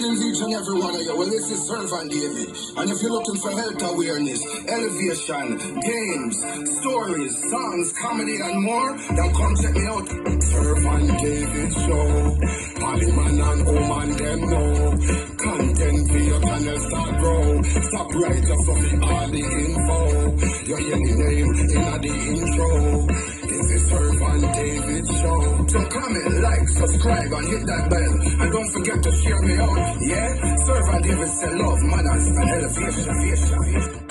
Greetings each and every one of you. Well, this is Servant David. And if you're looking for health awareness, elevation, games, stories, songs, comedy, and more, then come check me out. Servant David Show. Party man and woman, them know. Content for your channel start grow. Stop right up from me all the info. Your yelling name in the intro. This is Servant David Show. So comment, like, subscribe, and hit that bell. And don't forget to share me out. Yeah? Servant David said love, manners, and elevation.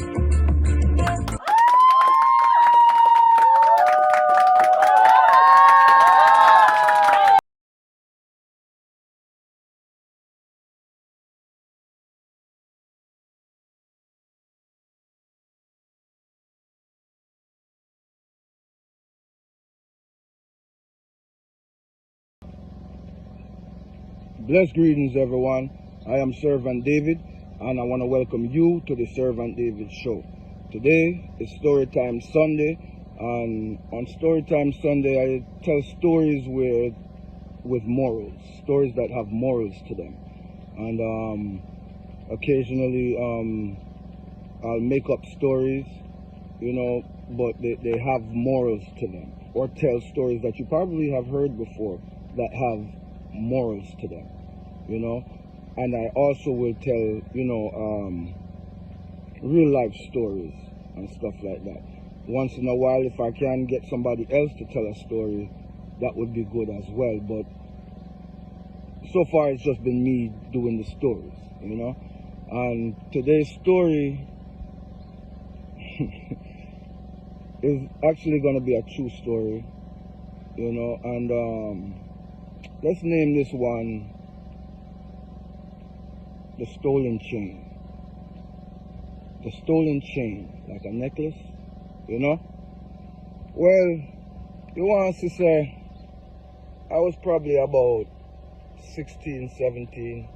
Blessed greetings, everyone. I am Servant David, and I want to welcome you to the Servant David Show. Today is Storytime Sunday, and on Storytime Sunday, I tell stories with morals, stories that have morals to them. And occasionally, I'll make up stories, but they have morals to them, or tell stories that you probably have heard before that have morals to them, and I also will tell, real life stories and stuff like that. Once in a while, if I can get somebody else to tell a story, that would be good as well. But so far, it's just been me doing the stories, And today's story is actually going to be a true story, and let's name this one The Stolen Chain. The Stolen Chain, like a necklace, Well, you want to say, I was probably about 16, 17,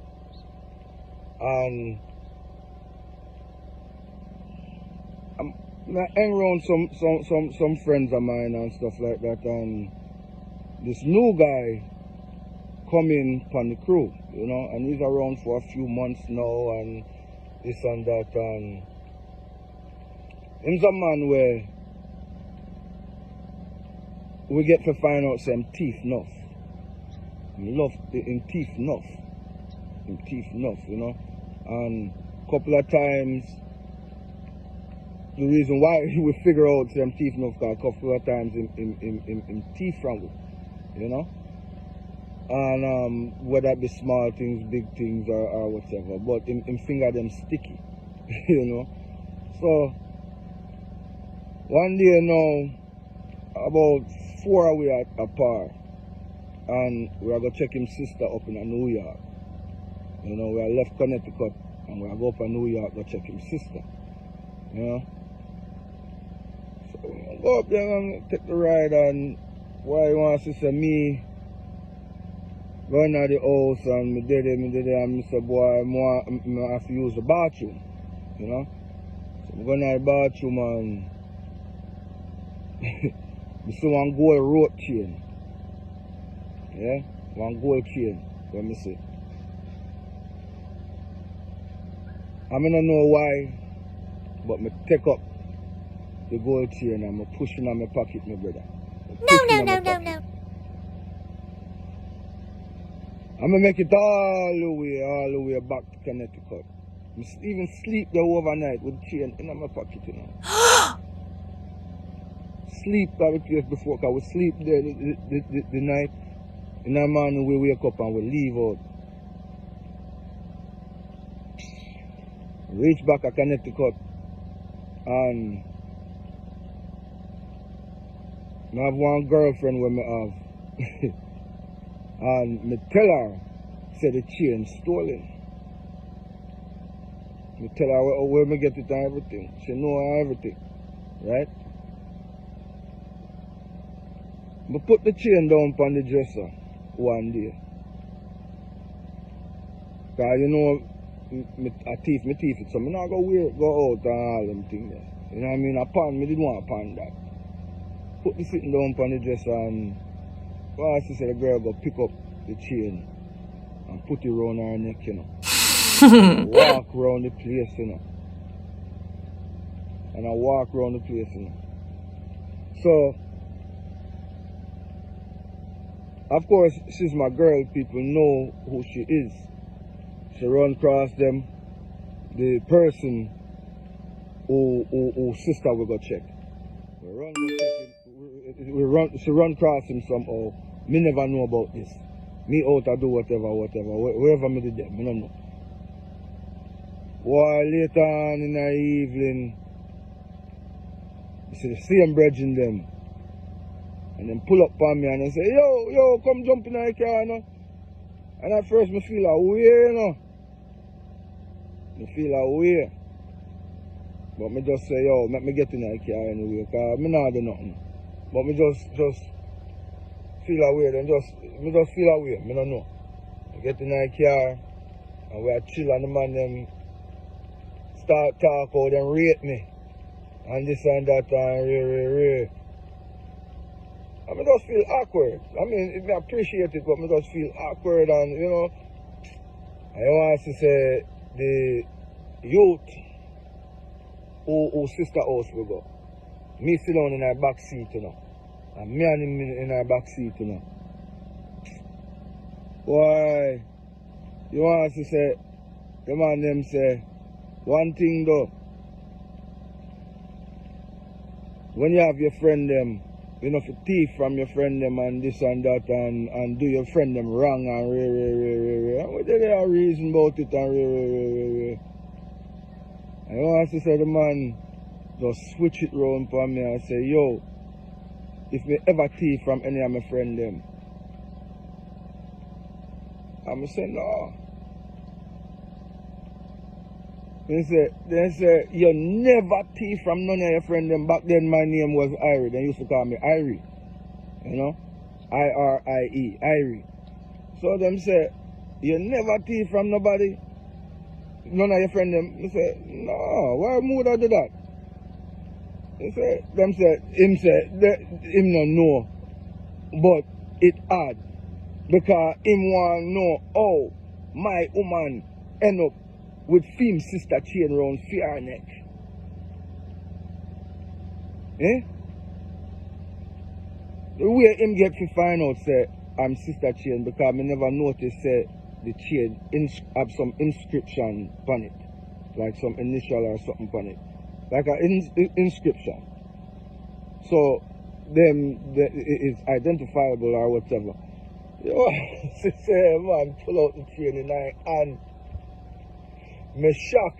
and I hang around some friends of mine and stuff like that, and this new guy come in from the crew, and he's around for a few months now, and this and that, and he's a man where we get to find out some teeth enough. Love in teeth enough. In teeth enough, And a couple of times, the reason why we figure out some teeth enough, because a couple of times in teeth from it, And whether it be small things, big things, or whatever, but in finger them sticky, So one day about 4 hours apart, and we are going to check him sister up in New York. We are left Connecticut, and we are go up to New York to check him sister. So we go up there and take the ride, and why you want to say me? Going out the house and me did it, and I said, boy, I have to use the bathroom, So I'm going out the bathroom and I see one gold rope chain. Yeah? One gold chain, let me see. I don't know why, but I take up the gold chain and I push it in my pocket, my brother. No. I'm going to make it all the way back to Connecticut. I even sleep there overnight with the chain in my pocket, Sleep at the place before, because we sleep there the night. In the morning we wake up and we leave out. Reach back to Connecticut, and I have one girlfriend where I have. And me tell her, say the chain stolen. Me tell her where me get it and everything. She know everything, right? Me put the chain down on the dresser one day. Because I teeth it, so I'm not going to go out and all them things there. You know what I mean? A pan, me didn't want a pan that. Put the sitting down on the dresser, and well, she said the girl go pick up the chain and put it around her neck, you know. Walk around the place, you know. And I walk around the place, you know. So, of course, she's my girl. People know who she is. She run across them. The person who sister we go check. She run across him somehow. Me never know about this. Me out to do whatever. Wherever me did them, me don't know. Why later on in the evening, you see the same brethren them. And then pull up on me and they say, yo, come jump in the car, you know. And at first me feel a way, you know. Me feel a way. But me just say, yo, let me get in the car anyway, because me not do nothing. But me just feel a way, then me just feel a way, me don't know. I get in the car, and we are chill, and the man them start talk out and rate me. And this and that, and re. And I just feel awkward. I mean, I appreciate it, but I just feel awkward, and you know, I want to say the youth who sister house we go. Me sit down in our back seat, you know. And me and him in our back seat, you know. Why? You want to say, the man them say, one thing though. When you have your friend them, you know, for thief from your friend them and this and that and do your friend them wrong and re. And what they have reason about it and re. I want to say the man just switch it round for me and say, yo, if me ever thief from any of my friend them, I'm say no. They say, you never thief from none of your friend them. Back then my name was Irie. They used to call me Irie. You know? I-R-I-E, Irie. So them say, you never thief from nobody? None of your friend them? I say, no, why would I do that? They say, him no know. But it hard. Because him want know how my woman end up with film sister chain around her neck. Eh? The way him get to find out say I'm sister chain because I never noticed say the chain have some inscription on it. Like some initial or something on it. Like an inscription. So them it's identifiable or whatever. Yo, she say man pull out the chain in her hand. Me shock,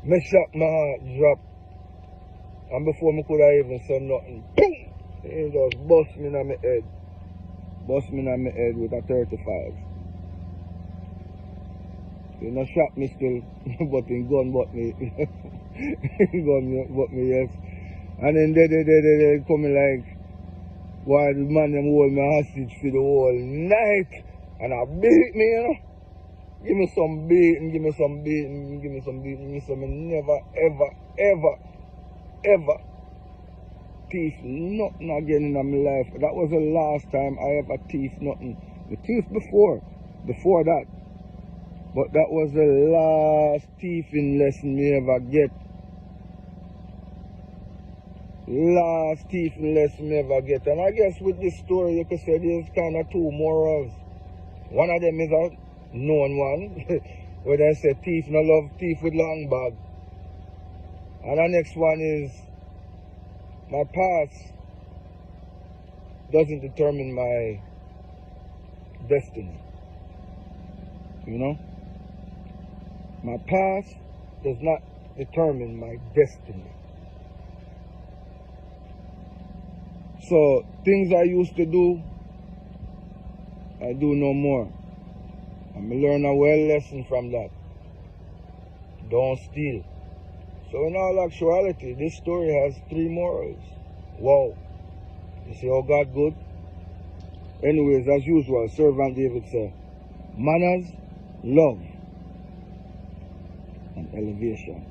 my heart drop. And before me could have even said nothing, boom! It just bust me in my head. Bust me in my head with a 35. You know, shot me still, but in gun but me. Gun but me, yes. And then they coming like, why the man them hold me hostage for the whole night. And I beat me, you know. Give me some beating, give me some never, ever thief nothing again in my life. That was the last time I ever thief nothing. The thief before that. But that was the last thieving lesson me ever get. Last thieving lesson me ever get. And I guess with this story you could say there's kind of two morals. One of them is a known one, where they say thief no love thief with long bag. And the next one is my past doesn't determine my destiny. You know? My past does not determine my destiny. So things I used to do, I do no more. And I learn a well lesson from that. Don't steal. So in all actuality, this story has 3 morals. Wow. You see how God good? Anyways, as usual, Servant David said, manners, love, and elevation.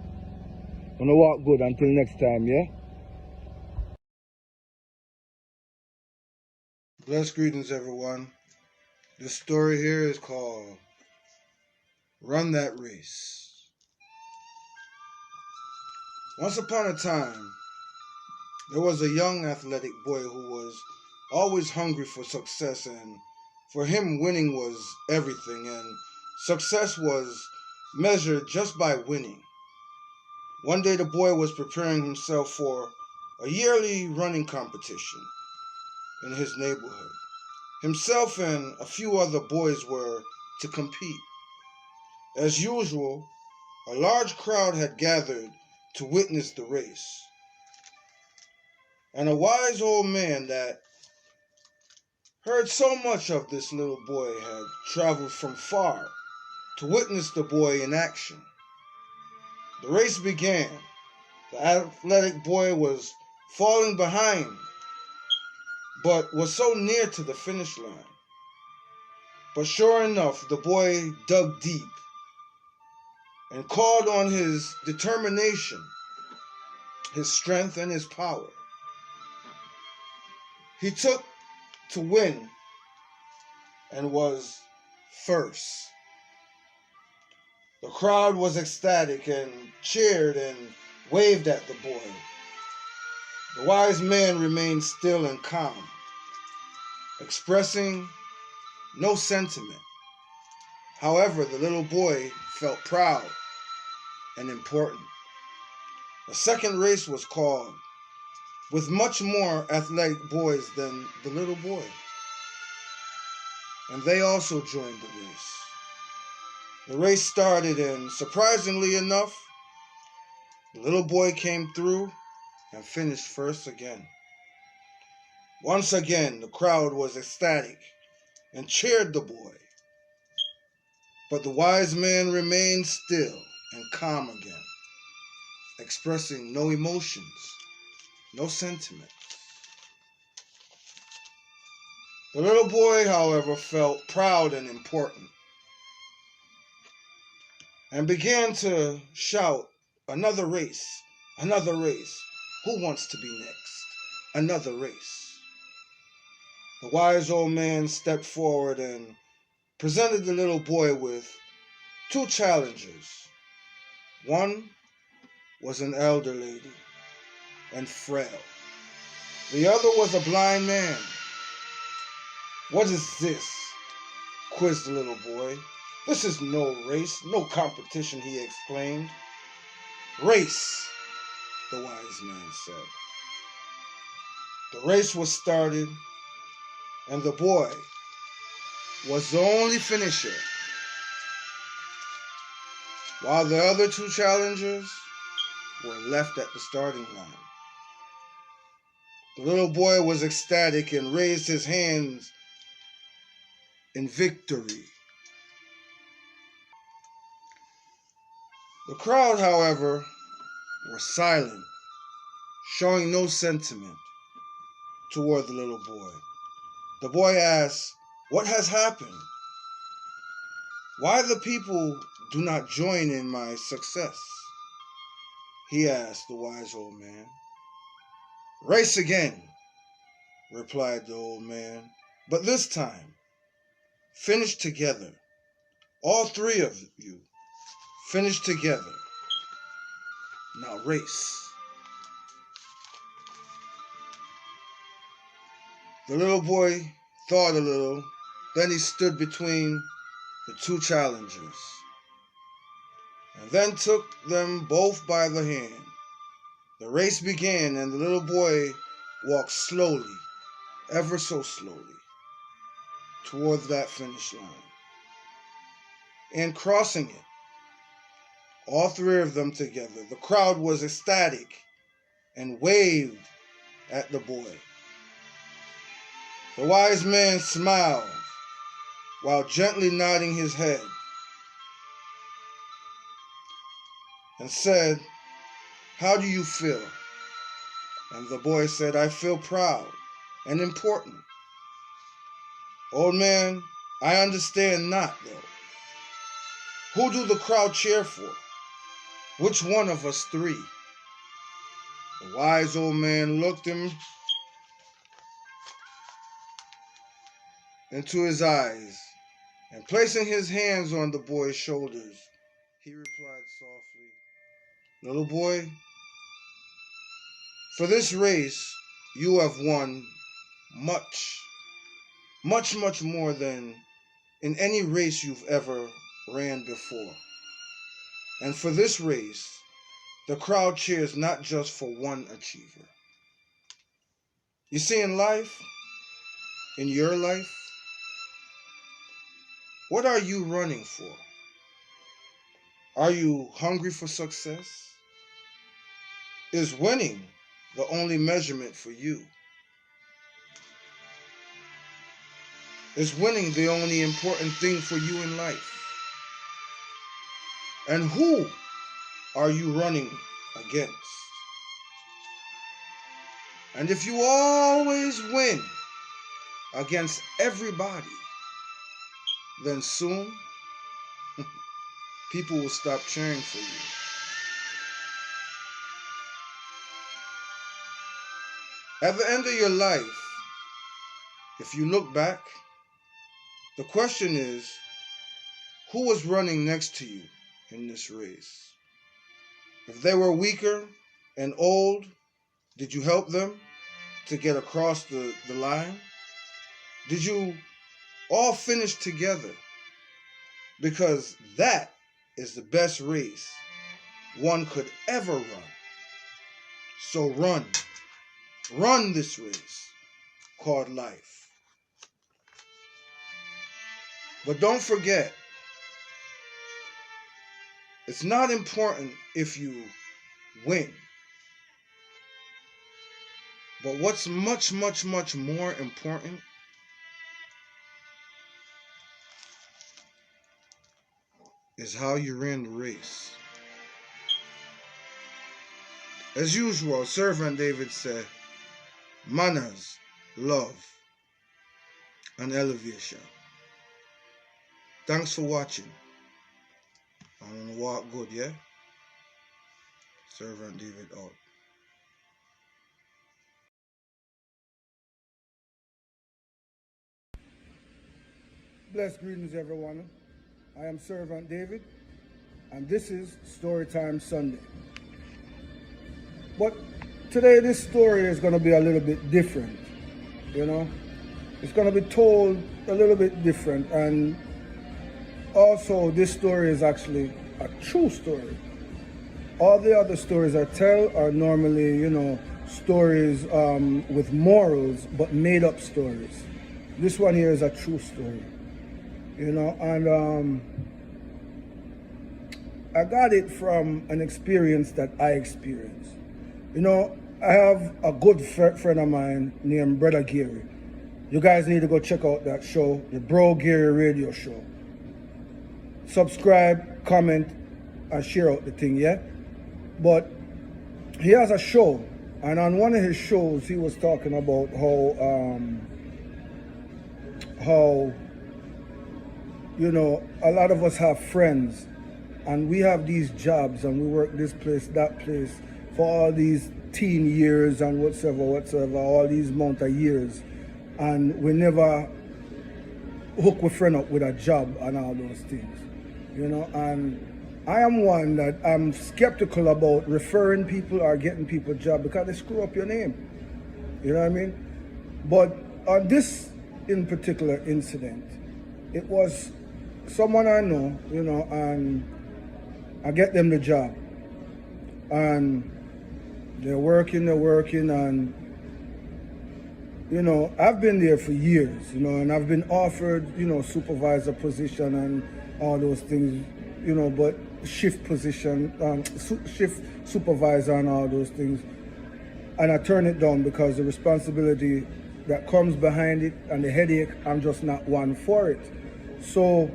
Wanna walk good until next time, yeah? Blessed greetings, everyone. This story here is called Run That Race. Once upon a time, there was a young athletic boy who was always hungry for success, and for him, winning was everything, and success was measured just by winning. One day, the boy was preparing himself for a yearly running competition in his neighborhood. Himself and a few other boys were to compete. As usual, a large crowd had gathered to witness the race. And a wise old man that heard so much of this little boy had traveled from far to witness the boy in action. The race began. The athletic boy was falling behind, but was so near to the finish line. But sure enough, the boy dug deep and called on his determination, his strength, and his power. He took to win and was first. The crowd was ecstatic and cheered and waved at the boy. The wise man remained still and calm, expressing no sentiment. However, the little boy felt proud and important. A second race was called, with much more athletic boys than the little boy, and they also joined the race. The race started, and surprisingly enough, the little boy came through and finished first again. Once again, the crowd was ecstatic and cheered the boy. But the wise man remained still and calm again, expressing no emotions, no sentiment. The little boy, however, felt proud and important and began to shout, "Another race, another race. Who wants to be next? Another race." The wise old man stepped forward and presented the little boy with two challengers. One was an elder lady and frail. The other was a blind man. "What is this?" quizzed the little boy. "This is no race, no competition," he exclaimed. "Race," the wise man said. The race was started, and the boy was the only finisher, while the other two challengers were left at the starting line. The little boy was ecstatic and raised his hands in victory. The crowd, however, were silent, showing no sentiment toward the little boy. The boy asked, "What has happened? Why the people do not join in my success?" he asked the wise old man. "Race again," replied the old man, "but this time, finish together. All three of you, finish together. Now race." The little boy thought a little, then he stood between the two challengers, and then took them both by the hand. The race began, and the little boy walked slowly, ever so slowly, towards that finish line. And crossing it, all three of them together, the crowd was ecstatic and waved at the boy. The wise man smiled while gently nodding his head and said, "How do you feel?" And the boy said, "I feel proud and important." "Old man, I understand not, though. Who do the crowd cheer for? Which one of us three?" The wise old man looked him into his eyes And placing his hands on the boy's shoulders, he replied softly, "Little boy, for this race you have won much, much more than in any race you've ever ran before. And for this race, the crowd cheers not just for one achiever. You see, in life, in your life, what are you running for? Are you hungry for success? Is winning the only measurement for you? Is winning the only important thing for you in life? And who are you running against? And if you always win against everybody, then soon people will stop cheering for you. At the end of your life, if you look back, the question is, who was running next to you in this race? If they were weaker and old, did you help them to get across the line? Did you all finish together? Because that is the best race one could ever run. So run this race called life. But don't forget, it's not important if you win. But what's much more important is how you ran the race. As usual, Servant David said, manners, love, and elevation. Thanks for watching. I'm gonna walk good, yeah? Servant David out. Blessed greetings, everyone. I am Servant David, and this is Storytime Sunday. But today, this story is going to be a little bit different, you know? It's going to be told a little bit different, and also this story is actually a true story. All the other stories I tell are normally, you know, stories with morals, but made up stories. This one here is a true story. You know, and I got it from an experience that I experienced. You know, I have a good friend of mine named Brother Gary. You guys need to go check out that show, the Bro Gary Radio Show. Subscribe, comment, and share out the thing, yeah? But he has a show, and on one of his shows, he was talking about how you know, a lot of us have friends and we have these jobs and we work this place, that place for all these teen years and whatsoever, all these amount of years. And we never hook a friend up with a job and all those things, you know. And I am one that I'm skeptical about referring people or getting people a job because they screw up your name, you know what I mean? But on this in particular incident, it was someone I know, you know, and I get them the job. And they're working, and, you know, I've been there for years, you know, and I've been offered, you know, supervisor position and all those things, you know, but shift position, shift supervisor and all those things. And I turn it down because the responsibility that comes behind it and the headache, I'm just not one for it. So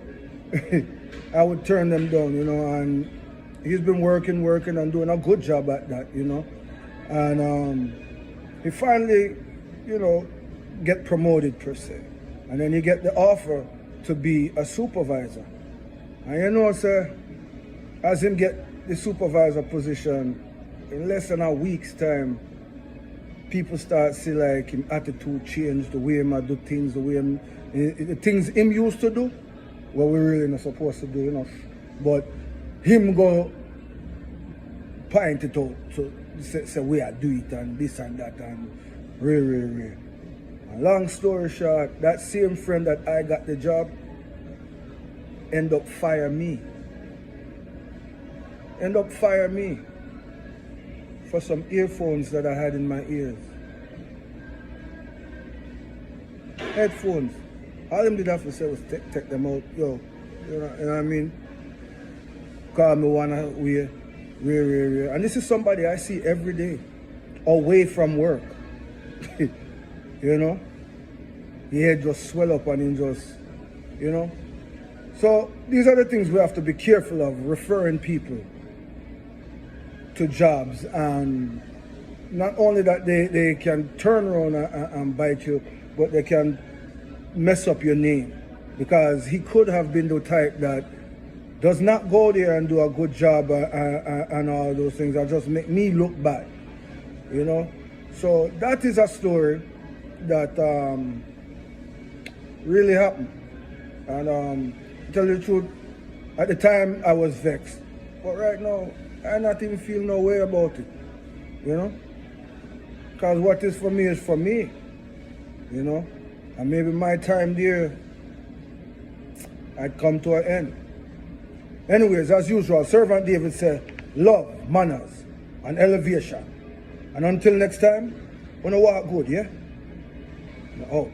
I would turn them down, you know, and he's been working and doing a good job at that, you know. And he finally, you know, get promoted per se. And then he get the offer to be a supervisor. And you know, sir, as him get the supervisor position, in less than a week's time, people start see like him attitude change, the way him do things, the way him, the things him used to do, what we really not supposed to do, you know. But him go point it out, so say we are do it and this and that and real. And long story short, that same friend that I got the job end up fire me. For some earphones that I had in my ears. Headphones. All them did have to say was take them out. Yo, you know what I mean? Call me one way. And this is somebody I see every day. Away from work. You know? The head just swell up and he just, you know? So these are the things we have to be careful of, referring people to jobs, and not only that they can turn around and bite you, but they can mess up your name, because he could have been the type that does not go there and do a good job and all those things, and just make me look bad, you know. So that is a story that really happened, and to tell you the truth, at the time I was vexed, but right now I not even feel no way about it, you know, because what is for me, you know, and maybe my time there I'd come to an end. Anyways, as usual, Servant David said, love, manners, and elevation. And until next time, wanna walk good, yeah? Oh.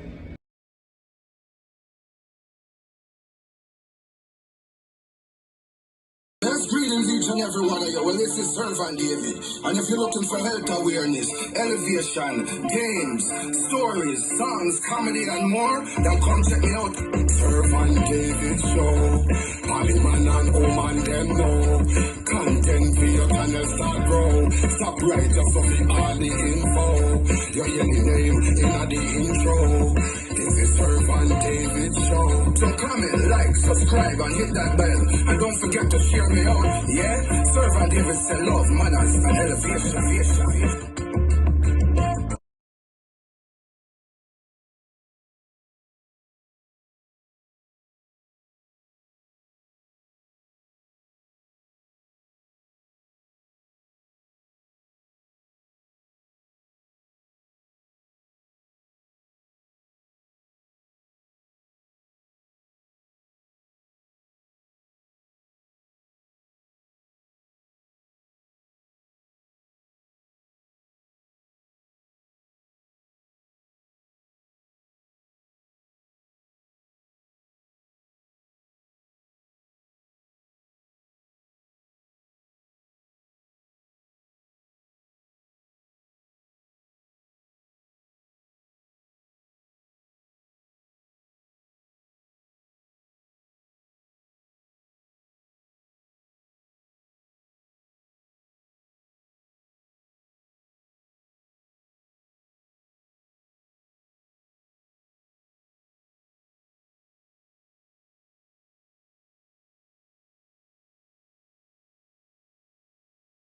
Best greetings each and every one of you. Well, this is Servant David. And if you're looking for health awareness, elevation, games, stories, songs, comedy, and more, then come check me out. Servant David Show. Party man and woman, them know. Content for your channel start grow. Stop right up for me all the info. Your yelling name in the intro. This is Servant David Show. So comment, like, subscribe, and hit that bell. And don't forget to share me out, yeah? Servant David said love, manners, and elevation.